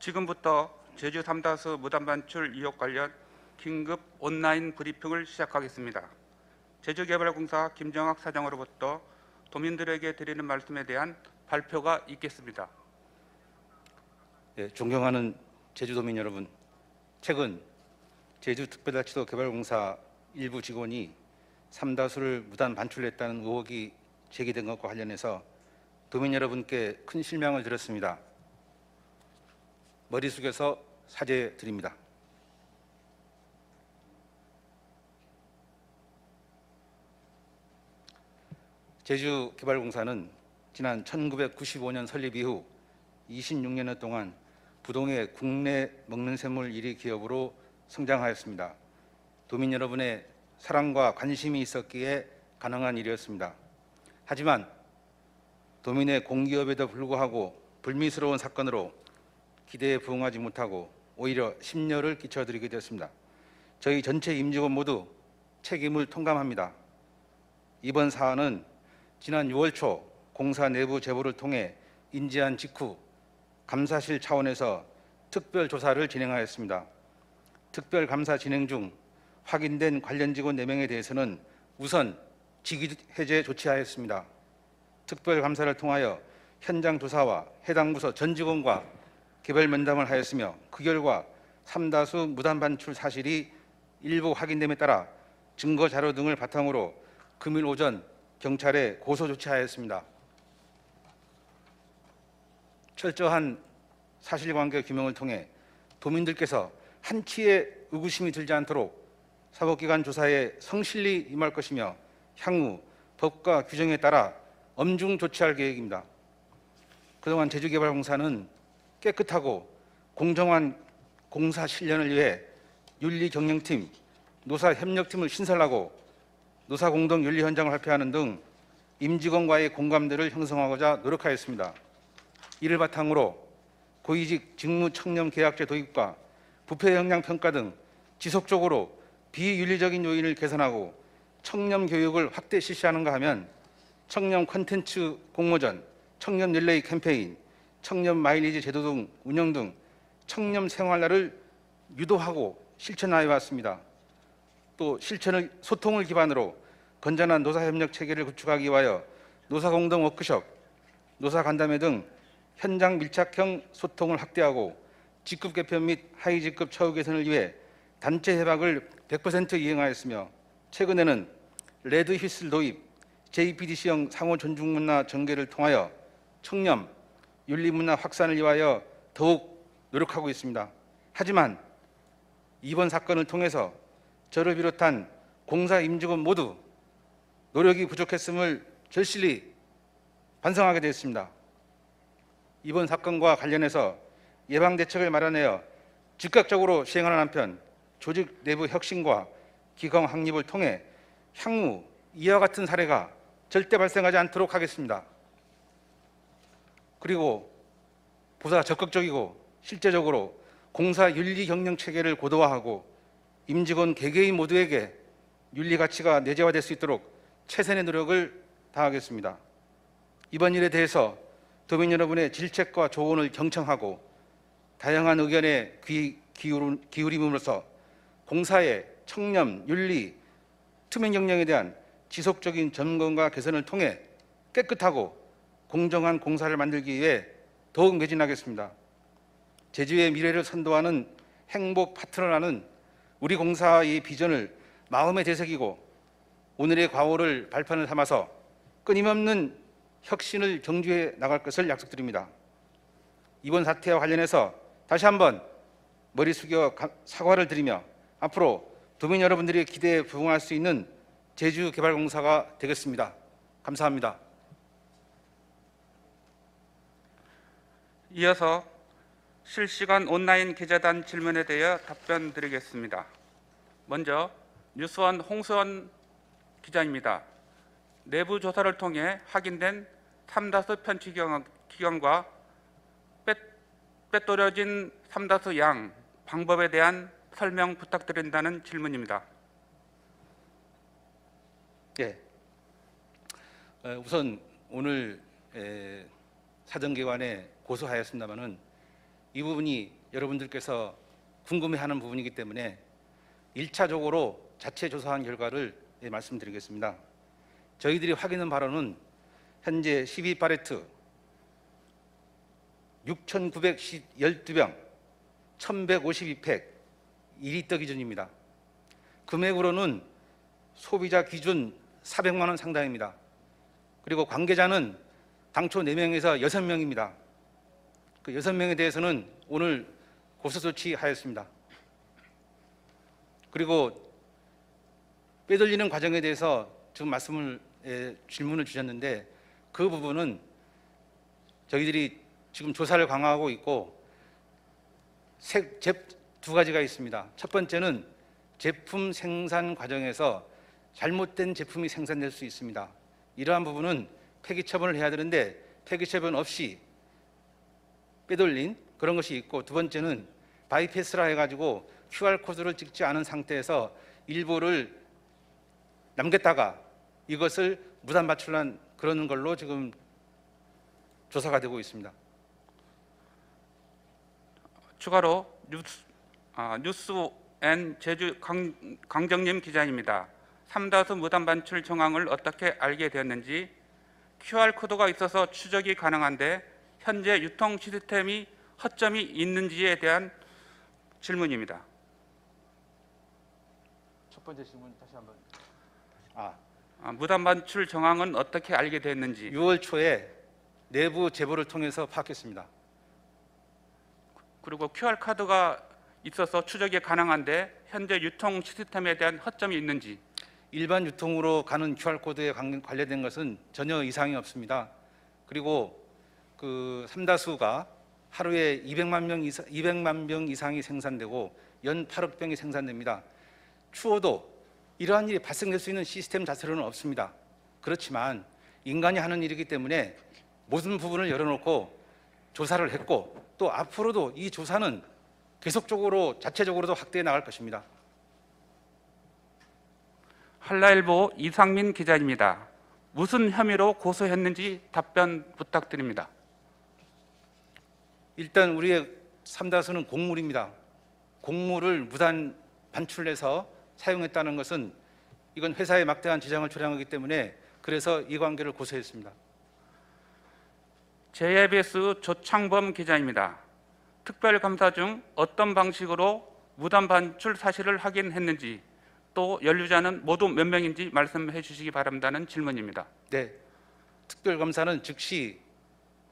지금부터 제주 삼다수 무단 반출 의혹 관련 긴급 온라인 브리핑을 시작하겠습니다. 제주개발공사 김정학 사장으로부터 도민들에게 드리는 말씀에 대한 발표가 있겠습니다. 네, 존경하는 제주도민 여러분, 최근 제주특별자치도 개발공사 일부 직원이 삼다수를 무단 반출했다는 의혹이 제기된 것과 관련해서 도민 여러분께 큰 실망을 드렸습니다. 머리 숙여서 사죄드립니다. 제주개발공사는 지난 1995년 설립 이후 26년 동안 부동의 국내 먹는 샘물 1위 기업으로 성장하였습니다. 도민 여러분의 사랑과 관심이 있었기에 가능한 일이었습니다. 하지만 도민의 공기업에도 불구하고 불미스러운 사건으로 기대에 부응하지 못하고 오히려 심려를 끼쳐드리게 되었습니다. 저희 전체 임직원 모두 책임을 통감합니다. 이번 사안은 지난 6월 초 공사 내부 제보를 통해 인지한 직후 감사실 차원에서 특별 조사를 진행하였습니다. 특별 감사 진행 중 확인된 관련 직원 4명에 대해서는 우선 직위 해제 조치하였습니다. 특별 감사를 통하여 현장 조사와 해당 부서 전 직원과 개별 면담을 하였으며 그 결과 삼다수 무단 반출 사실이 일부 확인됨에 따라 증거 자료 등을 바탕으로 금일 오전 경찰에 고소 조치하였습니다. 철저한 사실관계 규명을 통해 도민들께서 한치의 의구심이 들지 않도록 사법기관 조사에 성실히 임할 것이며 향후 법과 규정에 따라 엄중 조치할 계획입니다. 그동안 제주개발공사는 깨끗하고 공정한 공사 실현을 위해 윤리경영팀, 노사협력팀을 신설하고 노사공동 윤리 현장을 발표하는 등 임직원과의 공감대를 형성하고자 노력하였습니다. 이를 바탕으로 고위직 직무청렴계약제 도입과 부패 역량 평가 등 지속적으로 비윤리적인 요인을 개선하고 청렴 교육을 확대 실시하는가 하면 청렴 콘텐츠 공모전, 청렴 릴레이 캠페인, 청렴 마일리지 제도 등 운영 등 청렴 생활날을 유도하고 실천하여 왔습니다. 또 실천을 소통을 기반으로 건전한 노사협력 체계를 구축하기 위하여 노사공동 워크숍, 노사간담회 등 현장 밀착형 소통을 확대하고 직급 개편 및 하위 직급 처우 개선을 위해 단체 협약을 100% 이행하였으며 최근에는 레드 휘슬 도입, JPDC형 상호 존중 문화 전개를 통하여 청렴, 윤리 문화 확산을 위하여 더욱 노력하고 있습니다. 하지만 이번 사건을 통해서 저를 비롯한 공사 임직원 모두 노력이 부족했음을 절실히 반성하게 되었습니다. 이번 사건과 관련해서 예방 대책을 마련하여 즉각적으로 시행하는 한편 조직 내부 혁신과 기강 확립을 통해 향후 이와 같은 사례가 절대 발생하지 않도록 하겠습니다. 그리고 보다 적극적이고 실제적으로 공사 윤리 경영 체계를 고도화하고 임직원 개개인 모두에게 윤리 가치가 내재화될 수 있도록 최선의 노력을 다하겠습니다. 이번 일에 대해서 도민 여러분의 질책과 조언을 경청하고 다양한 의견에 귀 기울임으로써 공사의 청렴, 윤리, 투명 경영에 대한 지속적인 점검과 개선을 통해 깨끗하고 공정한 공사를 만들기 위해 더욱 매진하겠습니다. 제주의 미래를 선도하는 행복 파트너라는 우리 공사의 비전을 마음에 되새기고 오늘의 과오를 발판을 삼아서 끊임없는 혁신을 경주해 나갈 것을 약속드립니다. 이번 사태와 관련해서 다시 한번 머리 숙여 사과를 드리며 앞으로 도민 여러분들의 기대에 부응할 수 있는 제주개발공사가 되겠습니다. 감사합니다. 이어서 실시간 온라인 기자단 질문에 대해 답변 드리겠습니다. 먼저 뉴스원 홍수원 기자입니다. 내부 조사를 통해 확인된 삼다수 편취 기간과 빼돌려진 삼다수 양 방법에 대한 설명 부탁드린다는 질문입니다. 예. 우선 오늘 사정기관에 고소하였습니다마는 이 부분이 여러분들께서 궁금해하는 부분이기 때문에 1차적으로 자체 조사한 결과를 말씀드리겠습니다. 저희들이 확인한 바로는 현재 12파레트 6,912병 1,152팩 1리터 기준입니다. 금액으로는 소비자 기준 400만 원 상당입니다. 그리고 관계자는 당초 4명에서 6명입니다. 그 6명에 대해서는 오늘 고소 조치하였습니다. 그리고 빼돌리는 과정에 대해서 지금 질문을 주셨는데 그 부분은 저희들이 지금 조사를 강화하고 있고 두 가지가 있습니다. 첫 번째는 제품 생산 과정에서 잘못된 제품이 생산될 수 있습니다. 이러한 부분은 폐기 처분을 해야 되는데 폐기 처분 없이 빼돌린 그런 것이 있고, 두 번째는 바이패스라 해가지고 QR코드를 찍지 않은 상태에서 일부를 남겼다가 이것을 무단 발출한 그런 걸로 지금 조사가 되고 있습니다. 추가로 뉴스앤 제주 강정림 기자입니다. 삼다수 무단 반출 정황을 어떻게 알게 되었는지, QR코드가 있어서 추적이 가능한데 현재 유통 시스템이 허점이 있는지에 대한 질문입니다. 첫 번째 질문 다시 한번. 무단 반출 정황은 어떻게 알게 됐는지. 6월 초에 내부 제보를 통해서 파악했습니다. 그리고 QR코드가 있어서 추적이 가능한데 현재 유통 시스템에 대한 허점이 있는지. 일반 유통으로 가는 QR코드에 관련된 것은 전혀 이상이 없습니다. 그리고 그 삼다수가 하루에 200만 병 이상이 생산되고 연 8억 병이 생산됩니다. 추워도 이러한 일이 발생될 수 있는 시스템 자체로는 없습니다. 그렇지만 인간이 하는 일이기 때문에 모든 부분을 열어놓고 조사를 했고, 또 앞으로도 이 조사는 계속적으로 자체적으로도 확대해 나갈 것입니다. 한라일보 이상민 기자입니다. 무슨 혐의로 고소했는지 답변 부탁드립니다. 일단 우리의 삼다수는 곡물입니다. 곡물을 무단 반출해서 사용했다는 것은 이건 회사에 막대한 지장을 초래하기 때문에 그래서 이 관계를 고소했습니다. JBS 조창범 기자입니다. 특별감사 중 어떤 방식으로 무단 반출 사실을 확인했는지, 또 연루자는 모두 몇 명인지 말씀해 주시기 바란다는 질문입니다. 네, 특별검사는 즉시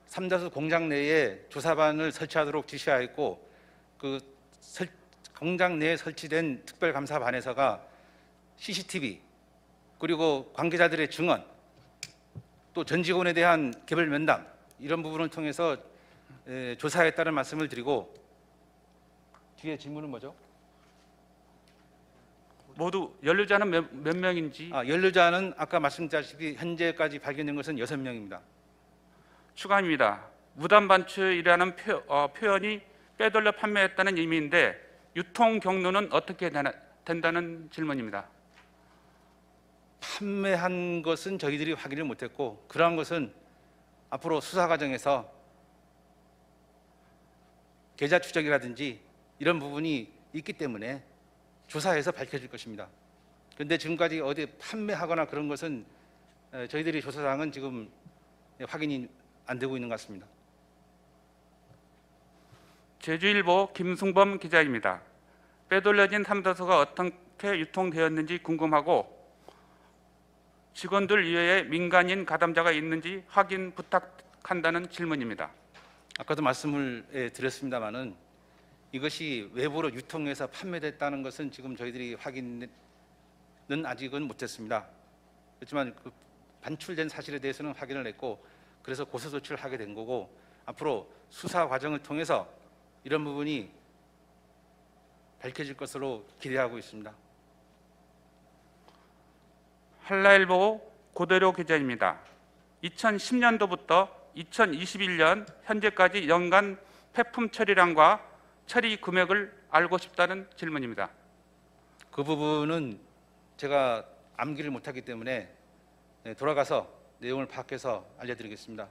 삼다수 공장 내에 조사반을 설치하도록 지시하였고, 그 공장 내에 설치된 특별감사반에서가 CCTV 그리고 관계자들의 증언, 또 전 직원에 대한 개별 면담, 이런 부분을 통해서 조사했다는 말씀을 드리고, 뒤에 질문은 뭐죠? 모두 연루자는 몇 명인지. 연루자는 아까 말씀드렸다시피 현재까지 발견된 것은 6명입니다. 추가입니다. 무단 반출이라는 표현이 빼돌려 판매했다는 의미인데 유통 경로는 어떻게 된다는 질문입니다. 판매한 것은 저희들이 확인을 못했고, 그러한 것은 앞으로 수사 과정에서 계좌 추적이라든지 이런 부분이 있기 때문에 조사해서 밝혀질 것입니다. 그런데 지금까지 어디 판매하거나 그런 것은 저희들이 조사상은 지금 확인이 안 되고 있는 것 같습니다. 제주일보 김승범 기자입니다. 빼돌려진 삼다수가 어떻게 유통되었는지 궁금하고, 직원들 이외에 민간인 가담자가 있는지 확인 부탁한다는 질문입니다. 아까도 말씀을 드렸습니다마는 이것이 외부로 유통해서 판매됐다는 것은 지금 저희들이 확인은 아직은 못했습니다. 그렇지만 그 반출된 사실에 대해서는 확인을 했고, 그래서 고소 조치를 하게 된 거고, 앞으로 수사 과정을 통해서 이런 부분이 밝혀질 것으로 기대하고 있습니다. 한라일보 고대료 기자입니다. 2010년도부터 2021년 현재까지 연간 폐품 처리량과 처리 금액을 알고 싶다는 질문입니다. 그 부분은 제가 암기를 못하기 때문에 돌아가서 내용을 파악해서 알려드리겠습니다.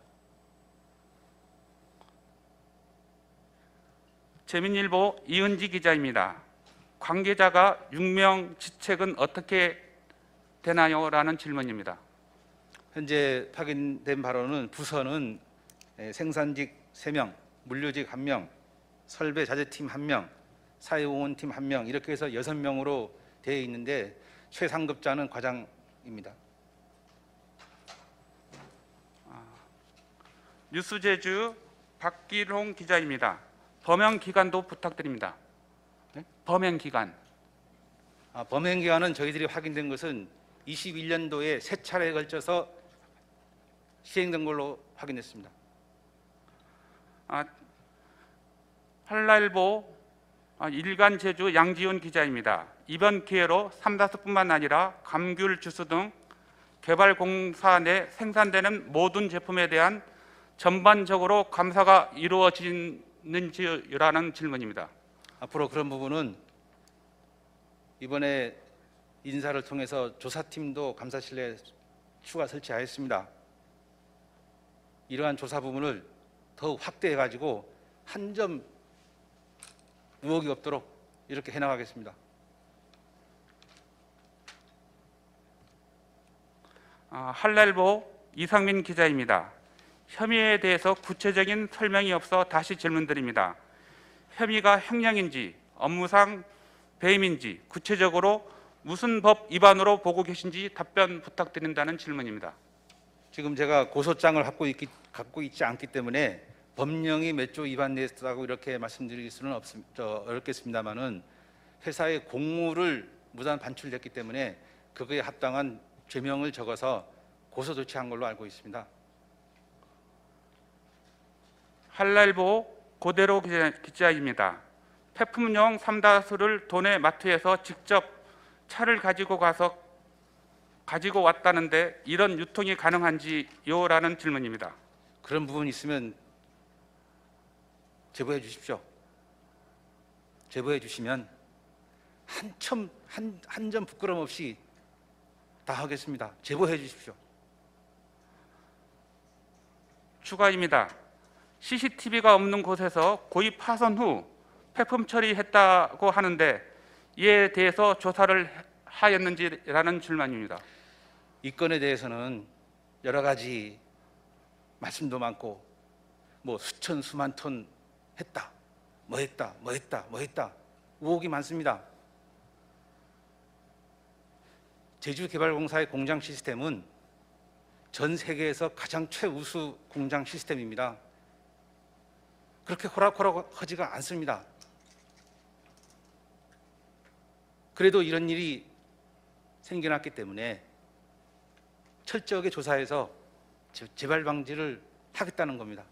재민일보 이은지 기자입니다. 관계자가 6명 지책은 어떻게 되나요? 라는 질문입니다. 현재 확인된 바로는 부서는 생산직 3명, 물류직 1명, 설배 자재팀 1명, 사회공헌팀 1명 이렇게 해서 6명으로 되어 있는데 최상급자는 과장입니다. 뉴스제주 박길홍 기자입니다. 범행 기간도 부탁드립니다. 네? 범행 기간. 범행 기간은 저희들이 확인된 것은 21년도에 3차례에 걸쳐서 시행된 걸로 확인했습니다. 한라일보 일간 제주 양지훈 기자입니다. 이번 기회로 삼다수뿐만 아니라 감귤 주스 등 개발공사 내 생산되는 모든 제품에 대한 전반적으로 감사가 이루어지는지라는 질문입니다. 앞으로 그런 부분은 이번에 인사를 통해서 조사팀도 감사실에 추가 설치하였습니다. 이러한 조사 부분을 더욱 확대해 가지고 한 점 의혹이 없도록 이렇게 해나가겠습니다. 한라일보 이상민 기자입니다. 혐의에 대해서 구체적인 설명이 없어 다시 질문드립니다. 혐의가 횡령인지 업무상 배임인지 구체적으로 무슨 법 위반으로 보고 계신지 답변 부탁드린다는 질문입니다. 지금 제가 고소장을 갖고 있지 않기 때문에 법령이 몇 조 위반됐다고 이렇게 말씀드릴 수는 어렵겠습니다만은 회사의 공무를 무단 반출됐기 때문에 그거에 합당한 죄명을 적어서 고소 조치한 걸로 알고 있습니다. 한라일보 고대로 기자입니다. 폐품용 삼다수를 도내 마트에서 직접 차를 가지고 왔다는데 이런 유통이 가능한지요? 라는 질문입니다. 그런 부분이 있으면 제보해 주십시오. 제보해 주시면 한 점 부끄럼 없이 다 하겠습니다. 제보해 주십시오. 추가입니다. CCTV가 없는 곳에서 고의 파손 후 폐품 처리했다고 하는데 이에 대해서 조사를 하였는지라는 질문입니다. 이 건에 대해서는 여러 가지 말씀도 많고 뭐 수천 수만 톤 했다, 뭐 했다 의혹이 많습니다. 제주개발공사의 공장 시스템은 전 세계에서 가장 최우수 공장 시스템입니다. 그렇게 호락호락하지가 않습니다. 그래도 이런 일이 생겨났기 때문에 철저하게 조사해서 재발 방지를 하겠다는 겁니다.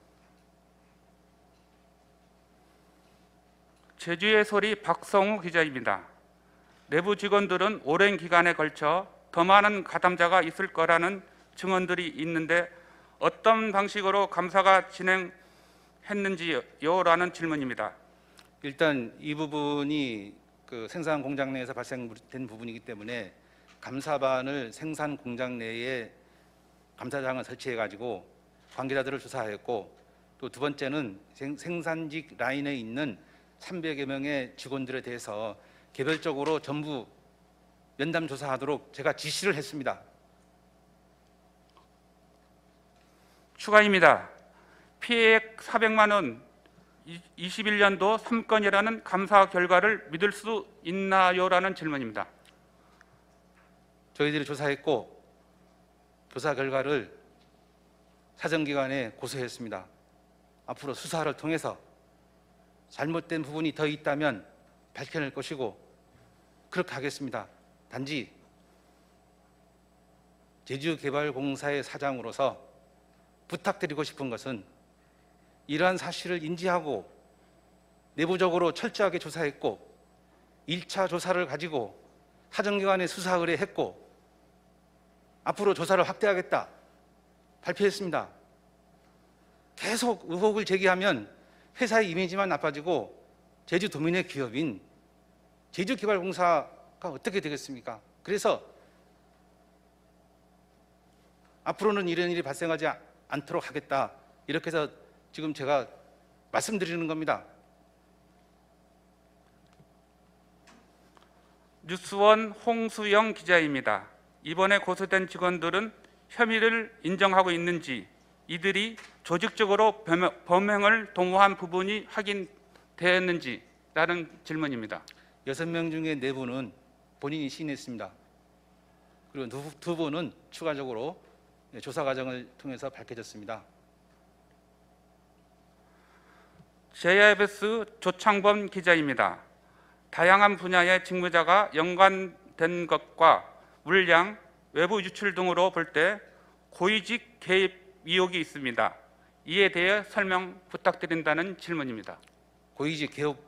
제주의 소리 박성우 기자입니다. 내부 직원들은 오랜 기간에 걸쳐 더 많은 가담자가 있을 거라는 증언들이 있는데 어떤 방식으로 감사가 진행했는지요라는 질문입니다. 일단 이 부분이 그 생산 공장 내에서 발생된 부분이기 때문에 감사반을 생산 공장 내에 감사장을 설치해 가지고 관계자들을 조사했고 또 두 번째는 생산직 라인에 있는 300여 명의 직원들에 대해서 개별적으로 전부 면담 조사하도록 제가 지시를 했습니다. 추가입니다. 피해액 400만 원 21년도 3건이라는 감사 결과를 믿을 수 있나요?라는 질문입니다. 저희들이 조사했고 조사 결과를 사정기관에 고소했습니다. 앞으로 수사를 통해서 잘못된 부분이 더 있다면 밝혀낼 것이고 그렇게 하겠습니다. 단지 제주개발공사의 사장으로서 부탁드리고 싶은 것은 이러한 사실을 인지하고 내부적으로 철저하게 조사했고 1차 조사를 가지고 사정기관에 수사 의뢰했고 앞으로 조사를 확대하겠다 발표했습니다. 계속 의혹을 제기하면 회사의 이미지만 나빠지고 제주도민의 기업인 제주개발공사가 어떻게 되겠습니까? 그래서 앞으로는 이런 일이 발생하지 않도록 하겠다 이렇게 해서 지금 제가 말씀드리는 겁니다. 뉴스원 홍수영 기자입니다. 이번에 고소된 직원들은 혐의를 인정하고 있는지, 이들이 조직적으로 범행을 도모한 부분이 확인되었는지라는 질문입니다. 6명 중에 4분은 본인이 시인했습니다. 그리고 두 분은 추가적으로 조사 과정을 통해서 밝혀졌습니다. JIBS 조창범 기자입니다. 다양한 분야의 직무자가 연관된 것과 물량, 외부 유출 등으로 볼 때 고위직 개입 의혹이 있습니다. 이에 대해 설명 부탁드린다는 질문입니다. 고위직 개혁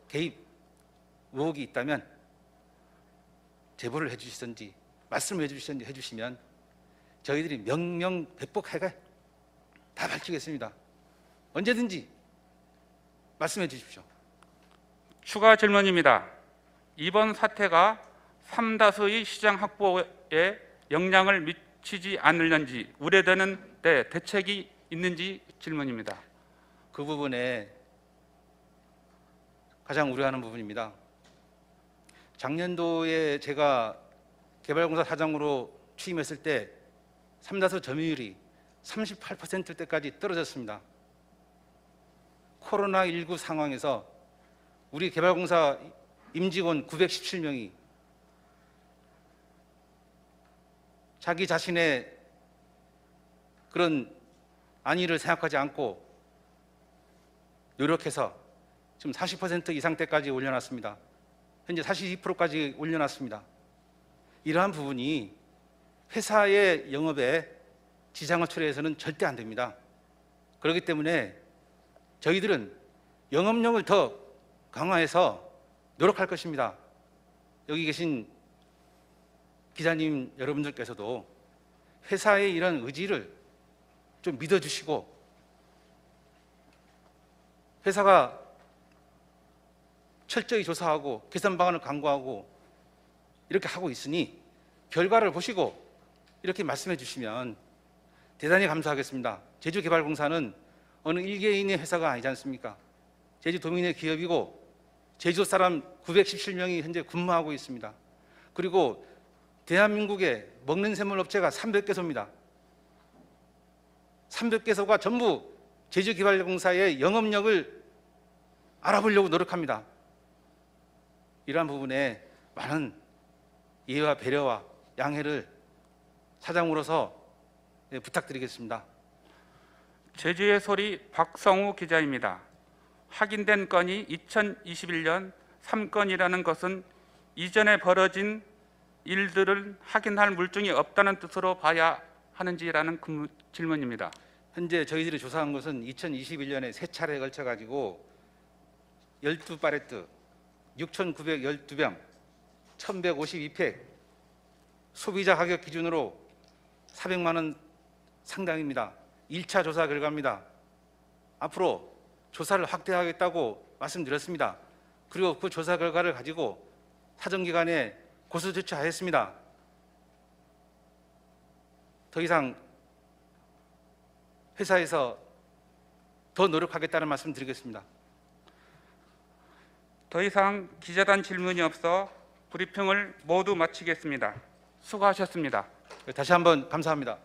개입 의혹이 있다면 제보를 해주시든지 말씀을 해주시면 저희들이 명명백복하게 다 밝히겠습니다. 언제든지 말씀해 주십시오. 추가 질문입니다. 이번 사태가 삼다수의 시장 확보에 영향을 미치지 않을는지 우려되는 데 대책이 있는지 질문입니다. 그 부분에 가장 우려하는 부분입니다. 작년도에 제가 개발공사 사장으로 취임했을 때 삼다수 점유율이 38%대까지 떨어졌습니다. 코로나19 상황에서 우리 개발공사 임직원 917명이 자기 자신의 그런 안위를 생각하지 않고 노력해서 지금 40% 이상대까지 올려놨습니다. 현재 42%까지 올려놨습니다. 이러한 부분이 회사의 영업에 지장을 초래해서는 절대 안 됩니다. 그렇기 때문에 저희들은 영업력을 더 강화해서 노력할 것입니다. 여기 계신 기자님 여러분들께서도 회사의 이런 의지를 좀 믿어주시고 회사가 철저히 조사하고 개선 방안을 강구하고 이렇게 하고 있으니 결과를 보시고 이렇게 말씀해 주시면 대단히 감사하겠습니다. 제주개발공사는 어느 일개인의 회사가 아니지 않습니까? 제주도민의 기업이고 제주 사람 917명이 현재 근무하고 있습니다. 그리고 대한민국에 먹는 샘물 업체가 300개소입니다. 300개소가 전부 제주개발공사의 영업력을 알아보려고 노력합니다. 이러한 부분에 많은 이해와 배려와 양해를 사장으로서 부탁드리겠습니다. 제주의 소리 박성우 기자입니다. 확인된 건이 2021년 3건이라는 것은 이전에 벌어진 일들을 확인할 물증이 없다는 뜻으로 봐야 하는지라는 질문입니다. 현재 저희들이 조사한 것은 2021년에 3차례에 걸쳐 가지고 12파레트, 6,912병, 1,152팩, 소비자 가격 기준으로 400만 원 상당입니다. 1차 조사 결과입니다. 앞으로 조사를 확대하겠다고 말씀드렸습니다. 그리고 그 조사 결과를 가지고 사정기관에 고소 조치하였습니다. 더 이상 회사에서 더 노력하겠다는 말씀 드리겠습니다. 더 이상 기자단 질문이 없어 브리핑을 모두 마치겠습니다. 수고하셨습니다. 다시 한번 감사합니다.